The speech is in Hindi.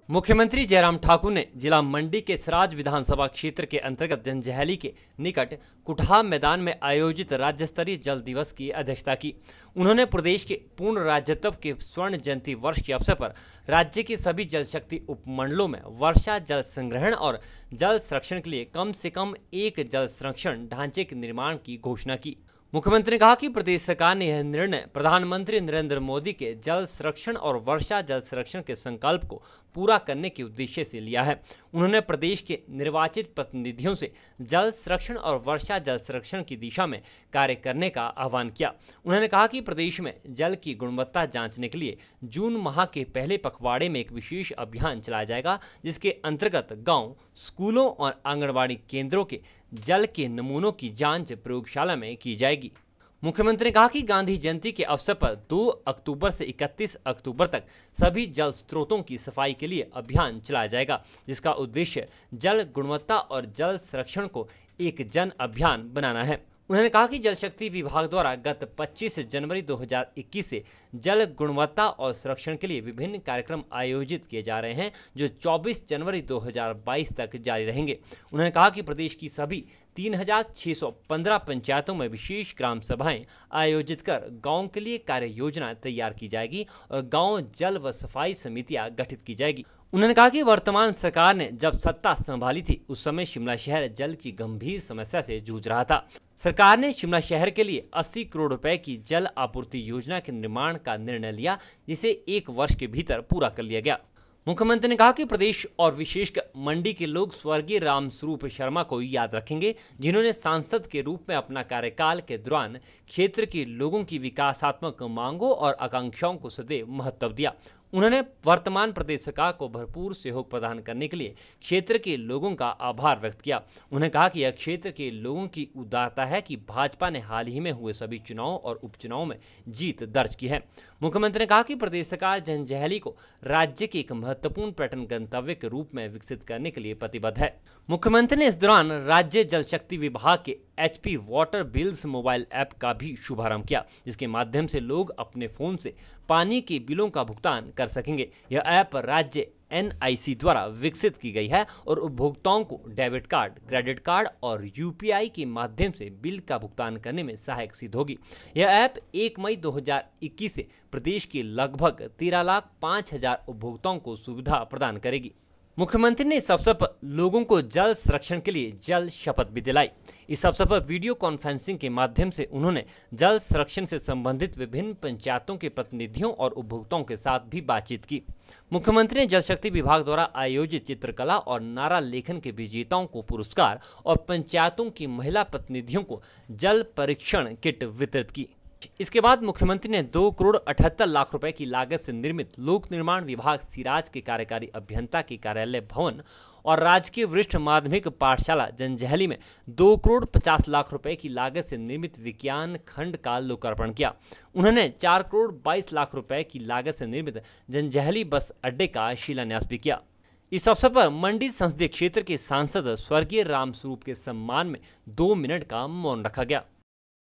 मुख्यमंत्री जयराम ठाकुर ने जिला मंडी के सराज विधानसभा क्षेत्र के अंतर्गत जंजैहली के निकट कुठा मैदान में आयोजित राज्य स्तरीय जल दिवस की अध्यक्षता की। उन्होंने प्रदेश के पूर्ण राज्यत्व के स्वर्ण जयंती वर्ष के अवसर पर राज्य के सभी जल शक्ति उपमंडलों में वर्षा जल संग्रहण और जल संरक्षण के लिए कम से कम एक जल संरक्षण ढांचे के निर्माण की घोषणा की। मुख्यमंत्री ने कहा कि प्रदेश सरकार ने यह निर्णय प्रधानमंत्री नरेंद्र मोदी के जल संरक्षण और वर्षा जल संरक्षण के संकल्प को पूरा करने के उद्देश्य से लिया है। उन्होंने प्रदेश के निर्वाचित प्रतिनिधियों से जल संरक्षण और वर्षा जल संरक्षण की दिशा में कार्य करने का आह्वान किया। उन्होंने कहा कि प्रदेश में जल की गुणवत्ता जांचने के लिए जून माह के पहले पखवाड़े में एक विशेष अभियान चलाया जाएगा, जिसके अंतर्गत गाँव, स्कूलों और आंगनबाड़ी केंद्रों के जल के नमूनों की जांच प्रयोगशाला में की जाएगी। मुख्यमंत्री ने कहा कि गांधी जयंती के अवसर पर 2 अक्टूबर से 31 अक्टूबर तक सभी जल स्रोतों की सफाई के लिए अभियान चलाया जाएगा, जिसका उद्देश्य जल गुणवत्ता और जल संरक्षण को एक जन अभियान बनाना है। उन्होंने कहा कि जल शक्ति विभाग द्वारा गत 25 जनवरी 2021 से जल गुणवत्ता और संरक्षण के लिए विभिन्न कार्यक्रम आयोजित किए जा रहे हैं, जो 24 जनवरी 2022 तक जारी रहेंगे। उन्होंने कहा कि प्रदेश की सभी 3615 पंचायतों में विशेष ग्राम सभाएं आयोजित कर गांव के लिए कार्य योजना तैयार की जाएगी और गांव जल व सफाई समितियां गठित की जाएगी। उन्होंने कहा कि वर्तमान सरकार ने जब सत्ता संभाली थी, उस समय शिमला शहर जल की गंभीर समस्या से जूझ रहा था। सरकार ने शिमला शहर के लिए 80 करोड़ रुपए की जल आपूर्ति योजना के निर्माण का निर्णय लिया, जिसे 1 वर्ष के भीतर पूरा कर लिया गया। मुख्यमंत्री ने कहा कि प्रदेश और विशेषकर मंडी के लोग स्वर्गीय रामस्वरूप शर्मा को याद रखेंगे, जिन्होंने सांसद के रूप में अपना कार्यकाल के दौरान क्षेत्र के लोगों की विकासात्मक मांगों और आकांक्षाओं को सदैव महत्व दिया। उन्होंने वर्तमान प्रदेश सरकार को भरपूर सहयोग प्रदान करने के लिए क्षेत्र के लोगों का आभार व्यक्त किया। उन्होंने कहा कि यह क्षेत्र के लोगों की उदारता है कि भाजपा ने हाल ही में हुए सभी चुनाव और उपचुनाव में जीत दर्ज की है। मुख्यमंत्री ने कहा कि प्रदेश सरकार जंजैहली को राज्य के एक महत्वपूर्ण पर्यटन गंतव्य के रूप में विकसित करने के लिए प्रतिबद्ध है। मुख्यमंत्री ने इस दौरान राज्य जल शक्ति विभाग के HP water bills mobile app का भी शुभारंभ किया, जिसके माध्यम से लोग अपने फोन से पानी के बिलों का भुगतान कर सकेंगे। यह ऐप राज्य NIC द्वारा विकसित की गई है और उपभोक्ताओं को डेबिट कार्ड, क्रेडिट कार्ड और UPI के माध्यम से बिल का भुगतान करने में सहायक सिद्ध होगी। यह ऐप 1 मई 2021 से प्रदेश के लगभग 13,05,000 उपभोक्ताओं को सुविधा प्रदान करेगी। मुख्यमंत्री ने इस अवसर पर लोगों को जल संरक्षण के लिए जल शपथ भी दिलाई। इस अवसर पर वीडियो कॉन्फ्रेंसिंग के माध्यम से उन्होंने जल संरक्षण से संबंधित विभिन्न पंचायतों के प्रतिनिधियों और उपभोक्ताओं के साथ भी बातचीत की। मुख्यमंत्री ने जल शक्ति विभाग द्वारा आयोजित चित्रकला और नारा लेखन के विजेताओं को पुरस्कार और पंचायतों की महिला प्रतिनिधियों को जल परीक्षण किट वितरित की। इसके बाद मुख्यमंत्री ने 2 करोड़ 78 लाख रुपए की लागत से निर्मित लोक निर्माण विभाग सिराज के कार्यकारी अभियंता के कार्यालय भवन और राजकीय वरिष्ठ माध्यमिक पाठशाला जंजैहली में 2 करोड़ 50 लाख रुपए की लागत से निर्मित विज्ञान खंड का लोकार्पण किया। उन्होंने 4 करोड़ 22 लाख रुपए की लागत से निर्मित जंजैहली बस अड्डे का शिलान्यास भी किया। इस अवसर पर मंडी संसदीय क्षेत्र के सांसद स्वर्गीय रामस्वरूप के सम्मान में 2 मिनट का मौन रखा गया।